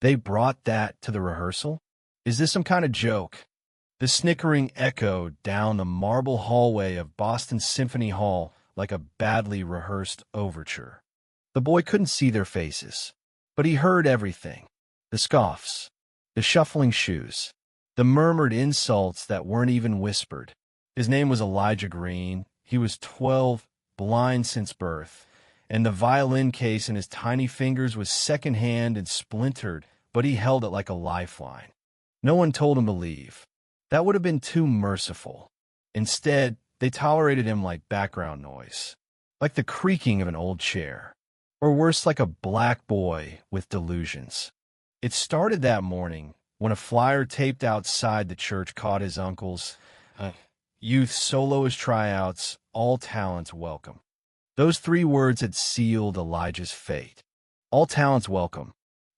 They brought that to the rehearsal? Is this some kind of joke? The snickering echoed down the marble hallway of Boston Symphony Hall like a badly rehearsed overture. The boy couldn't see their faces, but he heard everything. The scoffs, the shuffling shoes, the murmured insults that weren't even whispered. His name was Elijah Green. He was 12, blind since birth, and the violin case in his tiny fingers was secondhand and splintered, but he held it like a lifeline. No one told him to leave. That would have been too merciful. Instead, they tolerated him like background noise, like the creaking of an old chair, or worse, like a black boy with delusions. It started that morning when a flyer taped outside the church caught his uncle's youth soloist tryouts, all talents welcome. Those 3 words had sealed Elijah's fate. All talents welcome.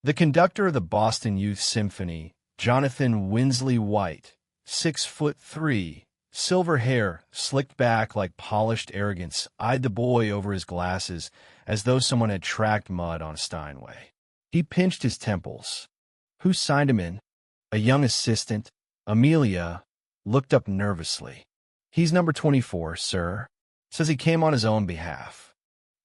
The conductor of the Boston Youth Symphony, Jonathan Winsley White, 6'3", silver hair slicked back like polished arrogance, eyed the boy over his glasses as though someone had tracked mud on a Steinway. He pinched his temples. Who signed him in? A young assistant, Amelia, looked up nervously. He's number 24, sir. Says he came on his own behalf.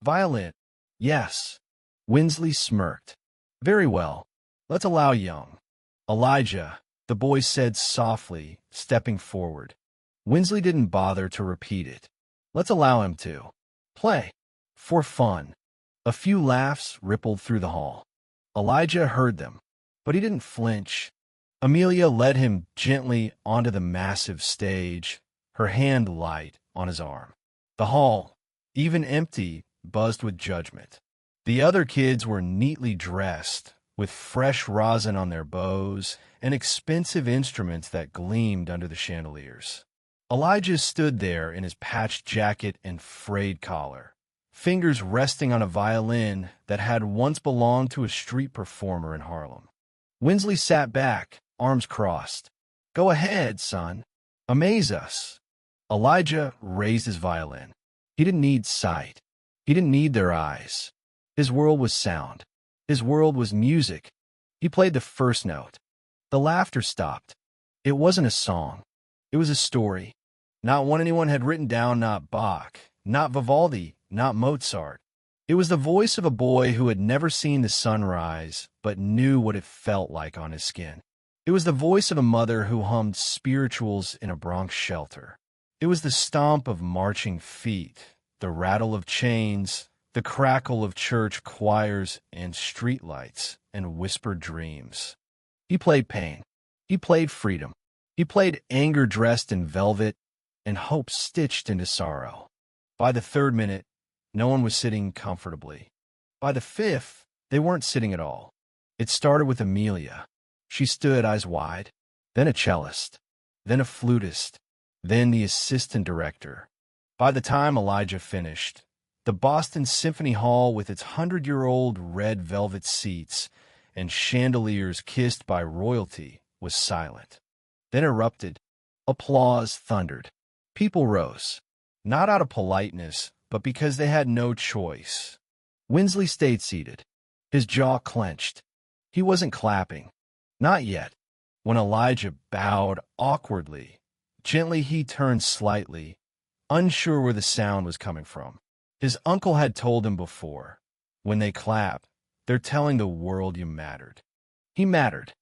Violin? Yes. Winsley smirked. Very well. Let's allow young. Elijah, the boy said softly, stepping forward. Winsley didn't bother to repeat it. Let's allow him to play. For fun. A few laughs rippled through the hall. Elijah heard them, but he didn't flinch. Amelia led him gently onto the massive stage, her hand light on his arm. The hall, even empty, buzzed with judgment. The other kids were neatly dressed, with fresh rosin on their bows and expensive instruments that gleamed under the chandeliers. Elijah stood there in his patched jacket and frayed collar, fingers resting on a violin that had once belonged to a street performer in Harlem. Winsley sat back, arms crossed. Go ahead, son. Amaze us. Elijah raised his violin. He didn't need sight. He didn't need their eyes. His world was sound. His world was music. He played the first note. The laughter stopped. It wasn't a song. It was a story. Not one anyone had written down, not Bach, not Vivaldi, not Mozart. It was the voice of a boy who had never seen the sun rise, but knew what it felt like on his skin. It was the voice of a mother who hummed spirituals in a Bronx shelter. It was the stomp of marching feet, the rattle of chains, the crackle of church choirs and streetlights and whispered dreams. He played pain. He played freedom. He played anger dressed in velvet and hope stitched into sorrow. By the 3rd minute, no one was sitting comfortably. By the 5th, they weren't sitting at all. It started with Amelia. She stood eyes wide, then a cellist, then a flutist, then the assistant director. By the time Elijah finished, the Boston Symphony Hall, with its 100-year-old red velvet seats and chandeliers kissed by royalty, was silent. Then erupted. Applause thundered. People rose, not out of politeness, but because they had no choice. Winsley stayed seated, his jaw clenched. He wasn't clapping. Not yet. When Elijah bowed awkwardly, gently he turned slightly, unsure where the sound was coming from. His uncle had told him before, when they clap, they're telling the world you mattered. He mattered.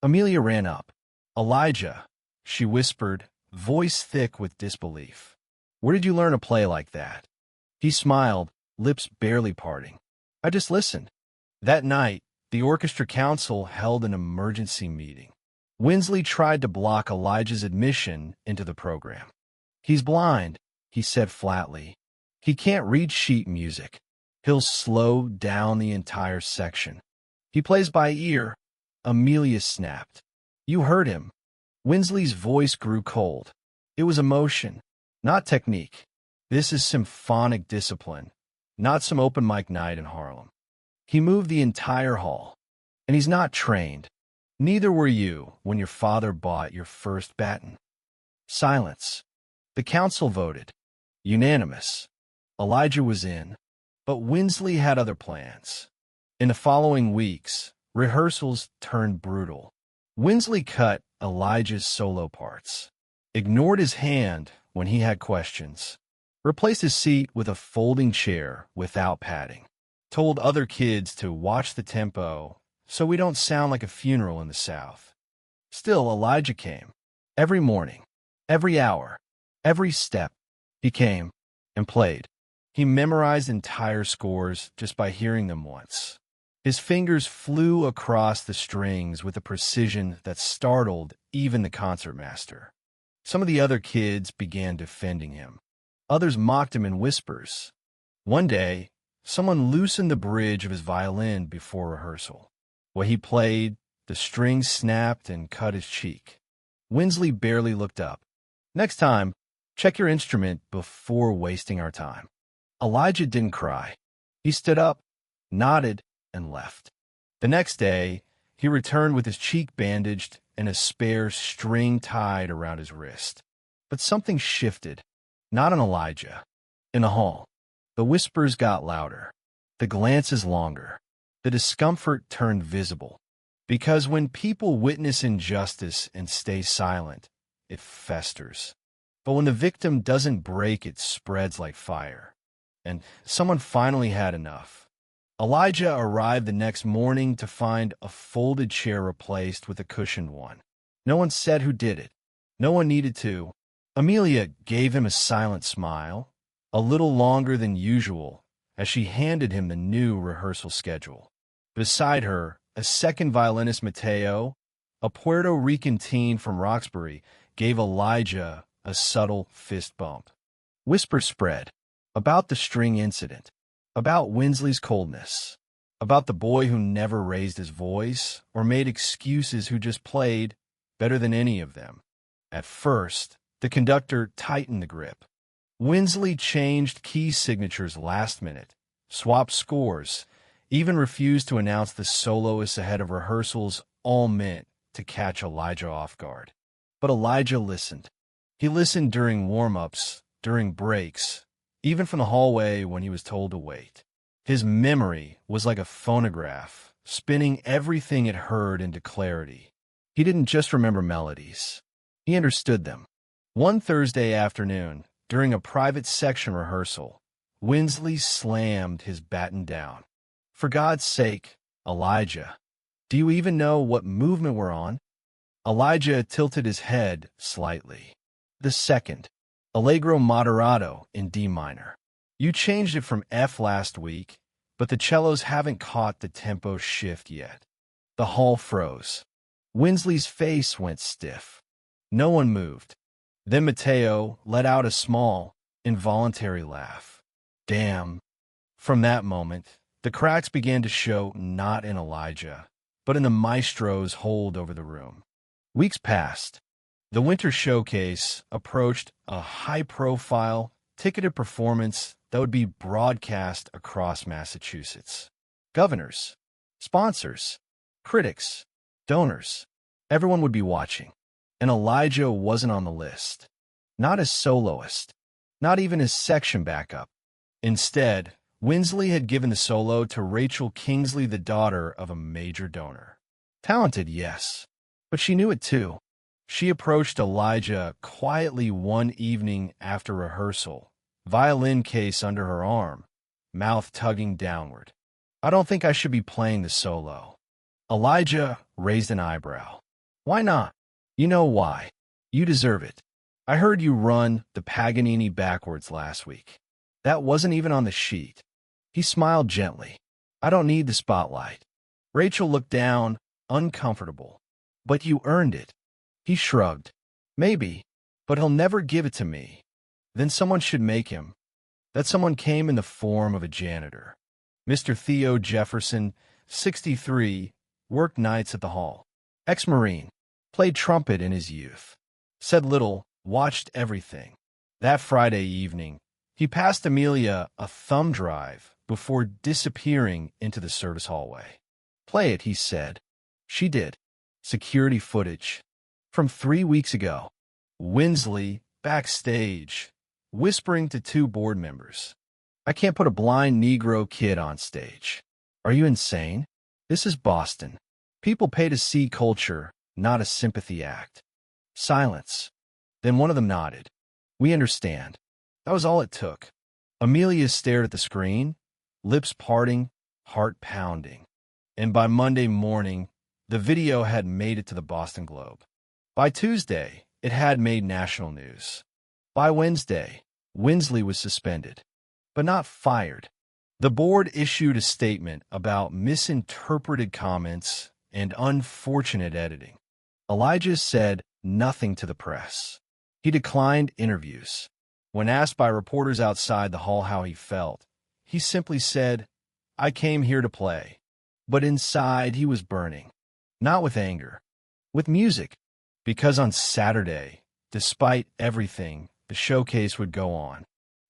Amelia ran up. Elijah, she whispered, voice thick with disbelief. Where did you learn to play like that? He smiled, lips barely parting. I just listened. That night, the orchestra council held an emergency meeting. Winsley tried to block Elijah's admission into the program. He's blind, he said flatly. He can't read sheet music. He'll slow down the entire section. He plays by ear. Amelia snapped. You heard him. Winsley's voice grew cold. It was emotion, not technique. This is symphonic discipline, not some open mic night in Harlem. He moved the entire hall, and he's not trained. Neither were you when your father bought your first baton. Silence. The council voted. Unanimous. Elijah was in, but Winsley had other plans. In the following weeks, Rehearsals turned brutal. Winsley cut Elijah's solo parts, ignored his hand when he had questions, replaced his seat with a folding chair without padding, told other kids to watch the tempo so we don't sound like a funeral in the South. Still, Elijah came. Every morning, every hour, every step, he came and played. He memorized entire scores just by hearing them once. His fingers flew across the strings with a precision that startled even the concertmaster. Some of the other kids began defending him. Others mocked him in whispers. One day, someone loosened the bridge of his violin before rehearsal. While he played, the strings snapped and cut his cheek. Winsley barely looked up. Next time, check your instrument before wasting our time. Elijah didn't cry. He stood up, nodded, and left. The next day, he returned with his cheek bandaged and a spare string tied around his wrist. But something shifted, not in Elijah. In the hall, the whispers got louder, the glances longer, the discomfort turned visible. Because when people witness injustice and stay silent, it festers. But when the victim doesn't break, it spreads like fire. And someone finally had enough. Elijah arrived the next morning to find a folded chair replaced with a cushioned one. No one said who did it. No one needed to. Amelia gave him a silent smile, a little longer than usual, as she handed him the new rehearsal schedule. Beside her, a second violinist, Mateo, a Puerto Rican teen from Roxbury, gave Elijah a subtle fist bump. Whispers spread about the string incident, about Winsley's coldness, about the boy who never raised his voice or made excuses, who just played better than any of them. At first, the conductor tightened the grip. Winsley changed key signatures last minute, swapped scores, even refused to announce the soloists ahead of rehearsals, all meant to catch Elijah off guard. But Elijah listened. He listened during warm-ups, during breaks, even from the hallway when he was told to wait. His memory was like a phonograph, spinning everything it heard into clarity. He didn't just remember melodies. He understood them. One Thursday afternoon, during a private section rehearsal, Winsley slammed his baton down. For God's sake, Elijah, do you even know what movement we're on? Elijah tilted his head slightly. The second, Allegro moderato in D minor. You changed it from F last week, but the cellos haven't caught the tempo shift yet. The hall froze. Winsley's face went stiff. No one moved. Then Mateo let out a small, involuntary laugh. Damn. From that moment, the cracks began to show, not in Elijah, but in the maestro's hold over the room. Weeks passed. The winter showcase approached, a high-profile, ticketed performance that would be broadcast across Massachusetts. Governors, sponsors, critics, donors, everyone would be watching. And Elijah wasn't on the list. Not as soloist, not even as section backup. Instead, Winsley had given the solo to Rachel Kingsley, the daughter of a major donor. Talented, yes, but she knew it too. She approached Elijah quietly one evening after rehearsal, violin case under her arm, mouth tugging downward. I don't think I should be playing the solo. Elijah raised an eyebrow. Why not? You know why. You deserve it. I heard you run the Paganini backwards last week. That wasn't even on the sheet. He smiled gently. I don't need the spotlight. Rachel looked down, uncomfortable. But you earned it. He shrugged. Maybe, but he'll never give it to me. Then someone should make him. That someone came in the form of a janitor. Mr. Theo Jefferson, 63, worked nights at the hall. Ex-Marine, played trumpet in his youth. Said little, watched everything. That Friday evening, he passed Amelia a thumb drive before disappearing into the service hallway. Play it, he said. She did. Security footage. From 3 weeks ago. Winsley, backstage, whispering to two board members. I can't put a blind Negro kid on stage. Are you insane? This is Boston. People pay to see culture, not a sympathy act. Silence. Then one of them nodded. We understand. That was all it took. Amelia stared at the screen, lips parting, heart pounding. And by Monday morning, the video had made it to the Boston Globe. By Tuesday, it had made national news. By Wednesday, Winsley was suspended, but not fired. The board issued a statement about misinterpreted comments and unfortunate editing. Elijah said nothing to the press. He declined interviews. When asked by reporters outside the hall how he felt, he simply said, "I came here to play." But inside he was burning. Not with anger, with music. Because on Saturday, despite everything, the showcase would go on.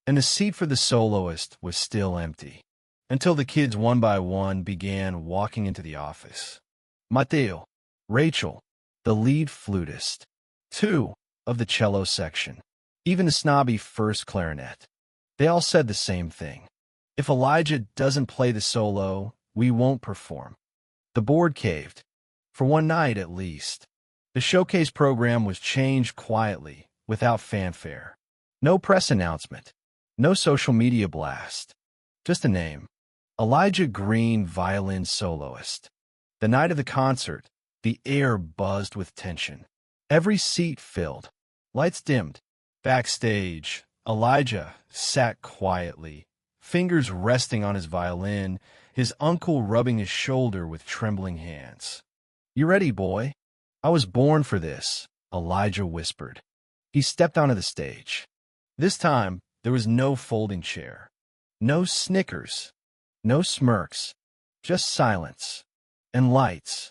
And the seat for the soloist was still empty. Until the kids one by one began walking into the office. Mateo, Rachel, the lead flutist, 2 of the cello section, even the snobby first clarinet. They all said the same thing. If Elijah doesn't play the solo, we won't perform. The board caved. For one night, at least. The showcase program was changed quietly, without fanfare. No press announcement. No social media blast. Just a name. Elijah Green, violin soloist. The night of the concert, the air buzzed with tension. Every seat filled. Lights dimmed. Backstage, Elijah sat quietly, fingers resting on his violin, his uncle rubbing his shoulder with trembling hands. "You ready, boy? I was born for this," Elijah whispered. He stepped onto the stage. This time, there was no folding chair, no snickers, no smirks, just silence, and lights,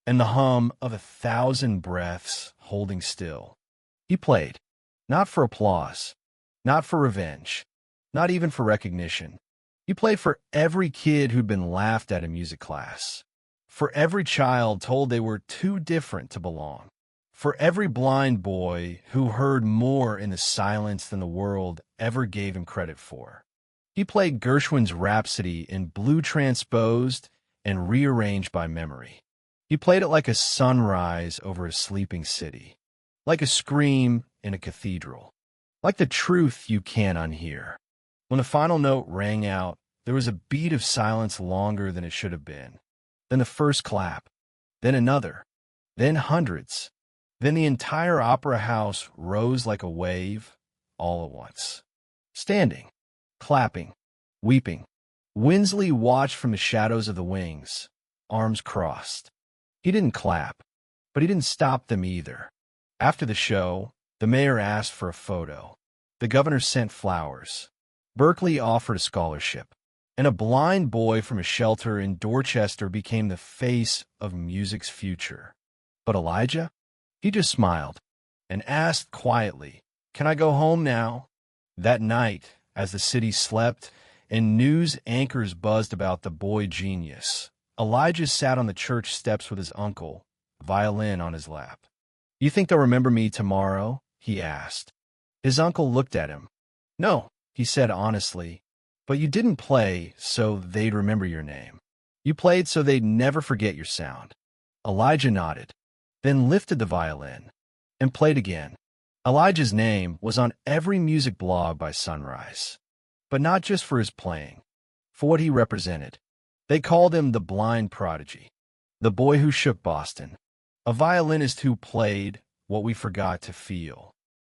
and the hum of 1,000 breaths holding still. He played, not for applause, not for revenge, not even for recognition. He played for every kid who'd been laughed at in music class, for every child told they were too different to belong, for every blind boy who heard more in the silence than the world ever gave him credit for. He played Gershwin's Rhapsody in blue transposed and rearranged by memory. He played it like a sunrise over a sleeping city, like a scream in a cathedral, like the truth you can't unhear. When the final note rang out, there was a beat of silence longer than it should have been. Then the first clap, then another, then hundreds. Then the entire opera house rose like a wave, all at once. Standing, clapping, weeping. Winsley watched from the shadows of the wings, arms crossed. He didn't clap, but he didn't stop them either. After the show, the mayor asked for a photo. The governor sent flowers. Berkeley offered a scholarship, and a blind boy from a shelter in Dorchester became the face of music's future. But Elijah? He just smiled and asked quietly, "Can I go home now?" That night, as the city slept and news anchors buzzed about the boy genius, Elijah sat on the church steps with his uncle, violin on his lap. "You think they'll remember me tomorrow?" he asked. His uncle looked at him. "No," he said honestly, "but you didn't play so they'd remember your name. You played so they'd never forget your sound." Elijah nodded, then lifted the violin and played again. Elijah's name was on every music blog by sunrise, but not just for his playing, for what he represented. They called him the blind prodigy, the boy who shook Boston, a violinist who played what we forgot to feel.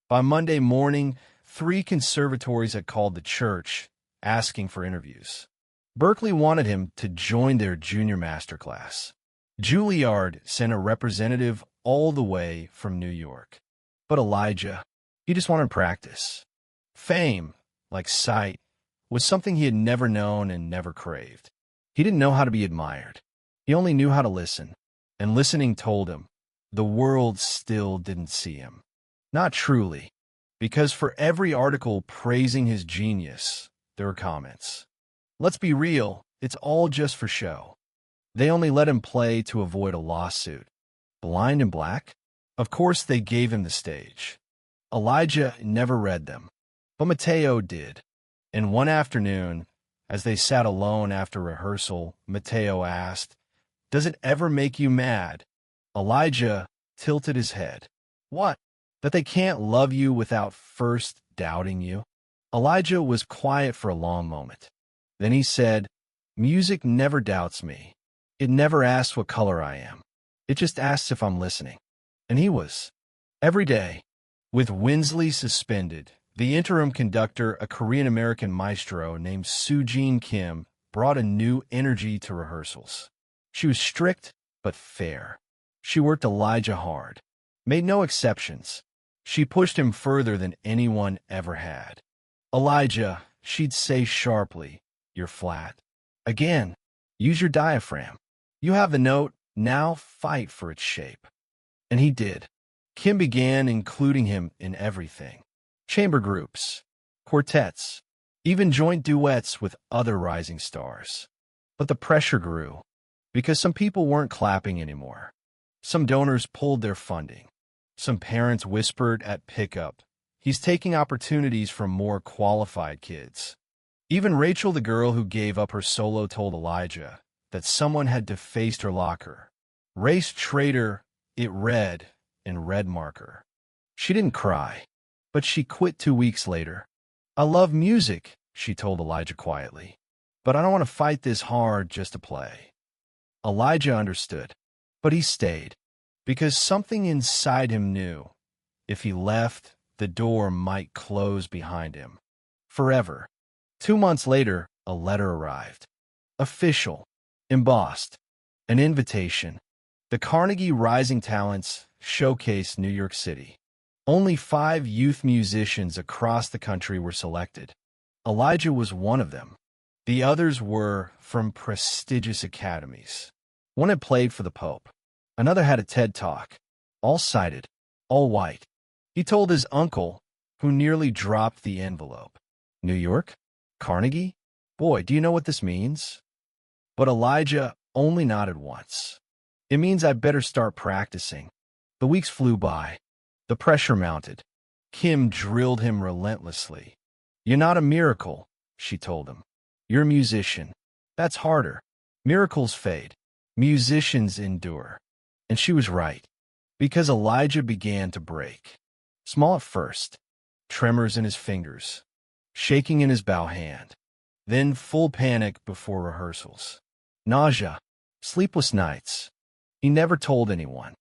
By Monday morning, 3 conservatories had called the church, asking for interviews. Berkeley wanted him to join their junior masterclass. Juilliard sent a representative all the way from New York. But Elijah, he just wanted practice. Fame, like sight, was something he had never known and never craved. He didn't know how to be admired. He only knew how to listen. And listening told him the world still didn't see him. Not truly, because for every article praising his genius, there were comments. Let's be real, it's all just for show. They only let him play to avoid a lawsuit. Blind and black? Of course they gave him the stage. Elijah never read them, but Mateo did. And one afternoon, as they sat alone after rehearsal, Mateo asked, Does it ever make you mad? Elijah tilted his head. What? That they can't love you without first doubting you? Elijah was quiet for a long moment. Then he said, music never doubts me. It never asks what color I am. It just asks if I'm listening. And he was. Every day. With Winsley suspended, the interim conductor, a Korean-American maestro named Soo-Jin Kim, brought a new energy to rehearsals. She was strict but fair. She worked Elijah hard, made no exceptions. She pushed him further than anyone ever had. Elijah, she'd say sharply, you're flat. Again, use your diaphragm. You have the note, now fight for its shape. And he did. Kim began including him in everything. Chamber groups, quartets, even joint duets with other rising stars. But the pressure grew, because some people weren't clapping anymore. Some donors pulled their funding. Some parents whispered at pickup, he's taking opportunities from more qualified kids. Even Rachel, the girl who gave up her solo, told Elijah that someone had defaced her locker. Race traitor, it read, in red marker. She didn't cry, but she quit 2 weeks later. I love music, she told Elijah quietly, but I don't want to fight this hard just to play. Elijah understood, but he stayed, because something inside him knew. If he left, the door might close behind him. Forever. 2 months later, a letter arrived. Official. Embossed. An invitation. The Carnegie Rising Talents Showcase, New York City. Only 5 youth musicians across the country were selected. Elijah was one of them. The others were from prestigious academies. One had played for the Pope. Another had a TED Talk. All cited. All white. He told his uncle, who nearly dropped the envelope. New York? Carnegie? Boy, do you know what this means? But Elijah only nodded once. It means I better start practicing. The weeks flew by. The pressure mounted. Kim drilled him relentlessly. You're not a miracle, she told him. You're a musician. That's harder. Miracles fade. Musicians endure. And she was right, because Elijah began to break. Small at first, tremors in his fingers, shaking in his bow hand, then full panic before rehearsals. Nausea, sleepless nights. He never told anyone.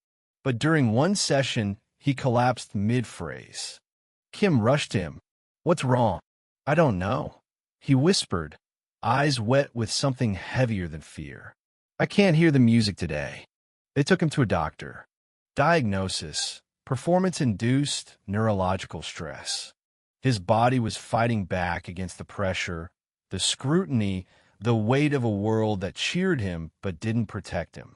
But during one session, he collapsed mid-phrase. Kim rushed him. What's wrong? I don't know. He whispered, eyes wet with something heavier than fear. I can't hear the music today. They took him to a doctor. Diagnosis: performance-induced neurological stress. His body was fighting back against the pressure, the scrutiny, the weight of a world that cheered him but didn't protect him.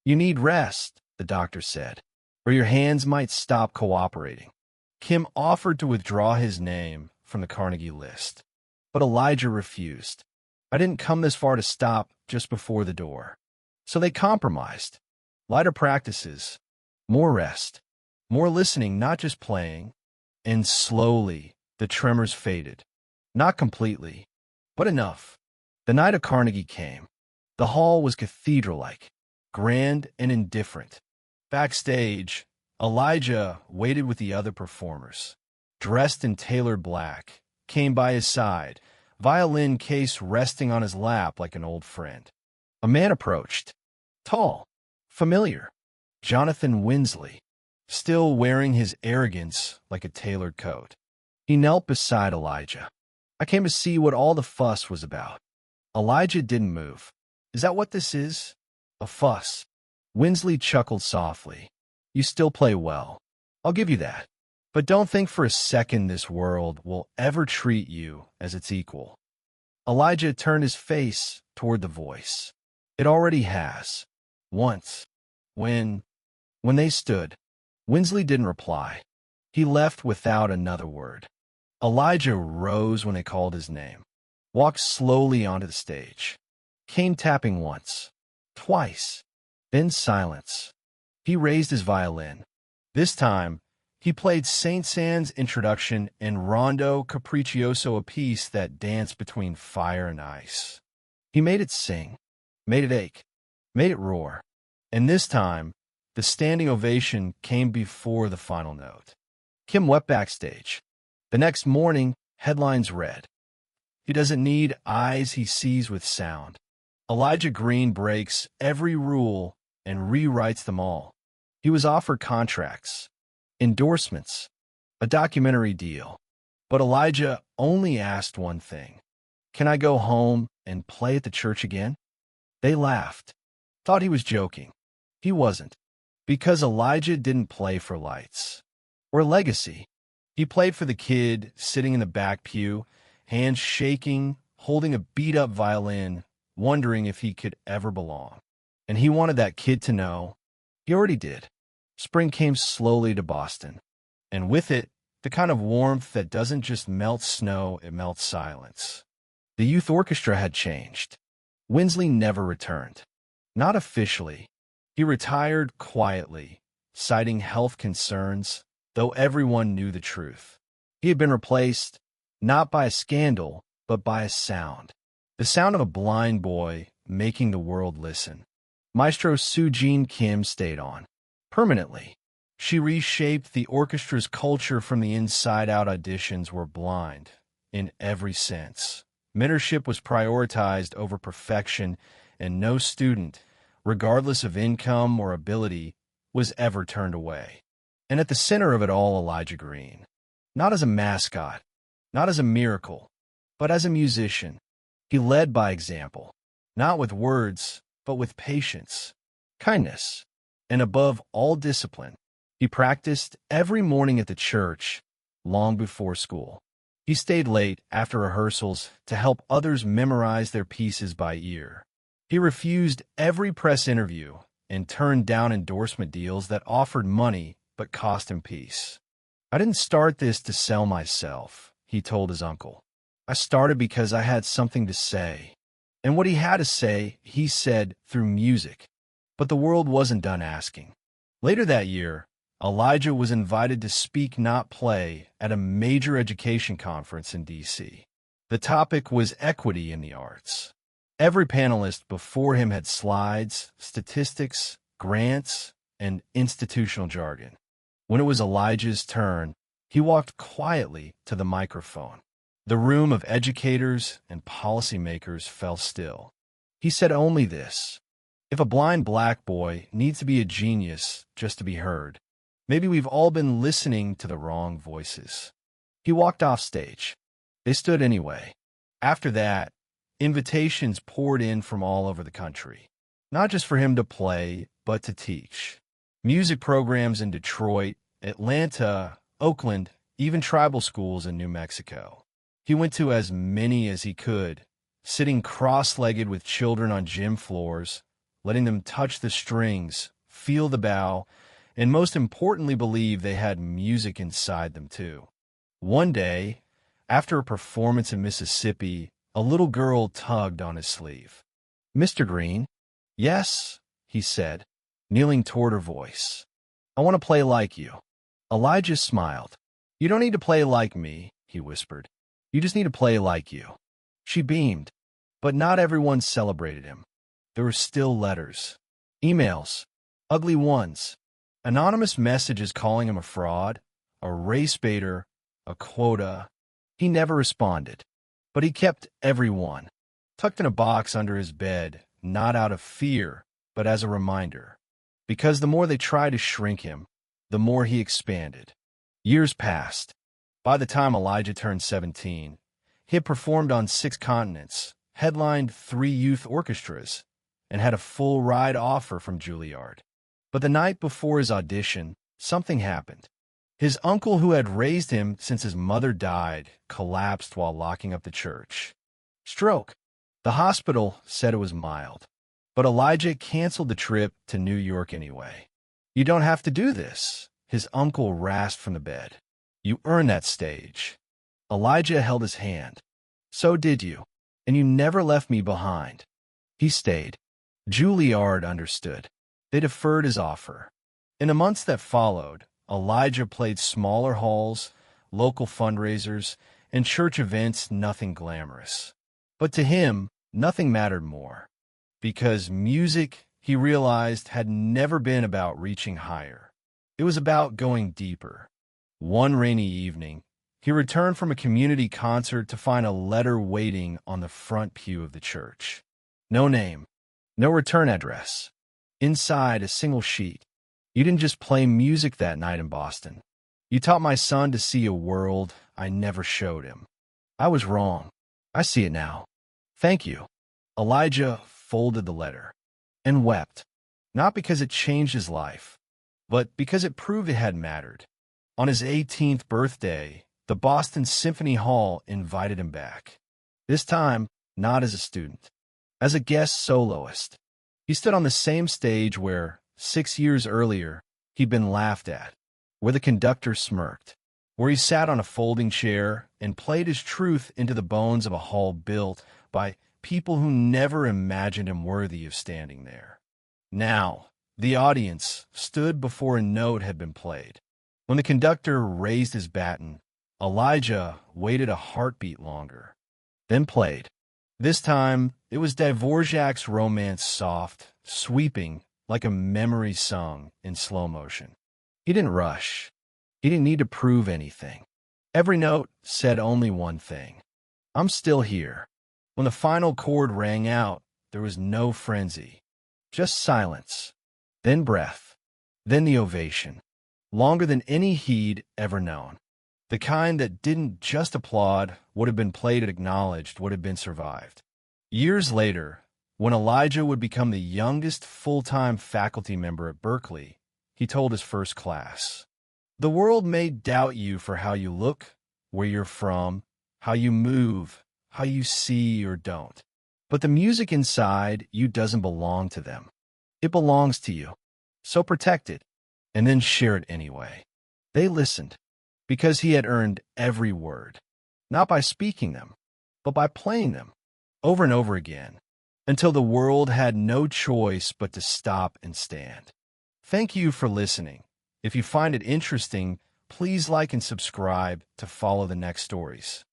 You need rest, the doctor said, or your hands might stop cooperating. Kim offered to withdraw his name from the Carnegie list, but Elijah refused. I didn't come this far to stop just before the door. So they compromised. Lighter practices, more rest, more listening, not just playing. And slowly, the tremors faded. Not completely, but enough. The night of Carnegie came. The hall was cathedral-like, grand and indifferent. Backstage, Elijah waited with the other performers. Dressed in tailored black, came by his side, violin case resting on his lap like an old friend. A man approached. Tall, familiar. Jonathan Winsley, still wearing his arrogance like a tailored coat. He knelt beside Elijah. I came to see what all the fuss was about. Elijah didn't move. Is that what this is? A fuss? Winsley chuckled softly. You still play well. I'll give you that. But don't think for a second this world will ever treat you as its equal. Elijah turned his face toward the voice. It already has. Once. When they stood. Winsley didn't reply. He left without another word. Elijah rose when they called his name. Walked slowly onto the stage. Came tapping once. Twice. Then silence. He raised his violin. This time, he played Saint-Saëns' Introduction and Rondo Capriccioso, a piece that danced between fire and ice. He made it sing, made it ache, made it roar. And this time, the standing ovation came before the final note. Kim wept backstage. The next morning, headlines read, "He doesn't need eyes, he sees with sound." Elijah Green breaks every rule and rewrites them all. He was offered contracts, endorsements, a documentary deal. But Elijah only asked one thing. "Can I go home and play at the church again?" They laughed, thought he was joking. He wasn't, because Elijah didn't play for lights or legacy. He played for the kid sitting in the back pew, hands shaking, holding a beat-up violin, wondering if he could ever belong. And he wanted that kid to know. He already did. Spring came slowly to Boston, and with it, the kind of warmth that doesn't just melt snow, it melts silence. The youth orchestra had changed. Winsley never returned. Not officially. He retired quietly, citing health concerns, though everyone knew the truth. He had been replaced, not by a scandal, but by a sound. The sound of a blind boy making the world listen. Maestro Soo-Jean Kim stayed on. Permanently. She reshaped the orchestra's culture from the inside out. Auditions were blind, in every sense. Mentorship was prioritized over perfection, and no student, regardless of income or ability, was ever turned away. And at the center of it all, Elijah Green. Not as a mascot, not as a miracle, but as a musician. He led by example, not with words, but with patience, kindness, and above all, discipline. He practiced every morning at the church, long before school. He stayed late after rehearsals to help others memorize their pieces by ear. He refused every press interview and turned down endorsement deals that offered money but cost him peace. "I didn't start this to sell myself," he told his uncle. "I started because I had something to say." And what he had to say, he said through music. But the world wasn't done asking. Later that year, Elijah was invited to speak, not play, at a major education conference in D.C. The topic was equity in the arts. Every panelist before him had slides, statistics, grants, and institutional jargon. When it was Elijah's turn, he walked quietly to the microphone. The room of educators and policymakers fell still. He said only this: "If a blind black boy needs to be a genius just to be heard, maybe we've all been listening to the wrong voices." He walked off stage. They stood anyway. After that, invitations poured in from all over the country, not just for him to play, but to teach. Music programs in Detroit, Atlanta, Oakland, even tribal schools in New Mexico. He went to as many as he could, sitting cross-legged with children on gym floors, letting them touch the strings, feel the bow, and most importantly believe they had music inside them too. One day, after a performance in Mississippi, a little girl tugged on his sleeve. "Mr. Green?" "Yes," he said, kneeling toward her voice. "I want to play like you." Elijah smiled. "You don't need to play like me," he whispered. "You just need to play like you." She beamed, but not everyone celebrated him. There were still letters, emails, ugly ones, anonymous messages calling him a fraud, a race baiter, a quota. He never responded, but he kept every one, tucked in a box under his bed, not out of fear, but as a reminder. Because the more they tried to shrink him, the more he expanded. Years passed. By the time Elijah turned 17, he had performed on 6 continents, headlined 3 youth orchestras, and had a full ride offer from Juilliard. But the night before his audition, something happened. His uncle, who had raised him since his mother died, collapsed while locking up the church. Stroke. The hospital said it was mild, but Elijah canceled the trip to New York anyway. "You don't have to do this," his uncle rasped from the bed. "You earned that stage." Elijah held his hand. "So did you, and you never left me behind." He stayed. Juilliard understood. They deferred his offer. In the months that followed, Elijah played smaller halls, local fundraisers, and church events, nothing glamorous. But to him, nothing mattered more. Because music, he realized had never been about reaching higher. It was about going deeper. One rainy evening, he returned from a community concert to find a letter waiting on the front pew of the church. No name, no return address. Inside, a single sheet. You didn't just play music that night in Boston. You taught my son to see a world I never showed him. I was wrong. I see it now. Thank you. Elijah folded the letter and wept, not because it changed his life, but because it proved it had mattered. On his 18th birthday, the Boston Symphony Hall invited him back. This time, not as a student, as a guest soloist. He stood on the same stage where, 6 years earlier, he'd been laughed at, where the conductor smirked, where he sat on a folding chair and played his truth into the bones of a hall built by people who never imagined him worthy of standing there. Now, the audience stood before a note had been played. When the conductor raised his baton, Elijah waited a heartbeat longer, then played. This time, it was Dvorak's Romance, soft, sweeping, like a memory sung in slow motion. He didn't rush. He didn't need to prove anything. Every note said only one thing. I'm still here. When the final chord rang out, there was no frenzy, just silence, then breath, then the ovation, longer than any he'd ever known. The kind that didn't just applaud what had been played and acknowledged what had been survived. Years later, when Elijah would become the youngest full-time faculty member at Berkeley, he told his first class, "The world may doubt you for how you look, where you're from, how you move, how you see or don't. But the music inside you doesn't belong to them. It belongs to you. So protect it, and then share it anyway." They listened, because he had earned every word, not by speaking them, but by playing them, over and over again, until the world had no choice but to stop and stand. Thank you for listening. If you find it interesting, please like and subscribe to follow the next stories.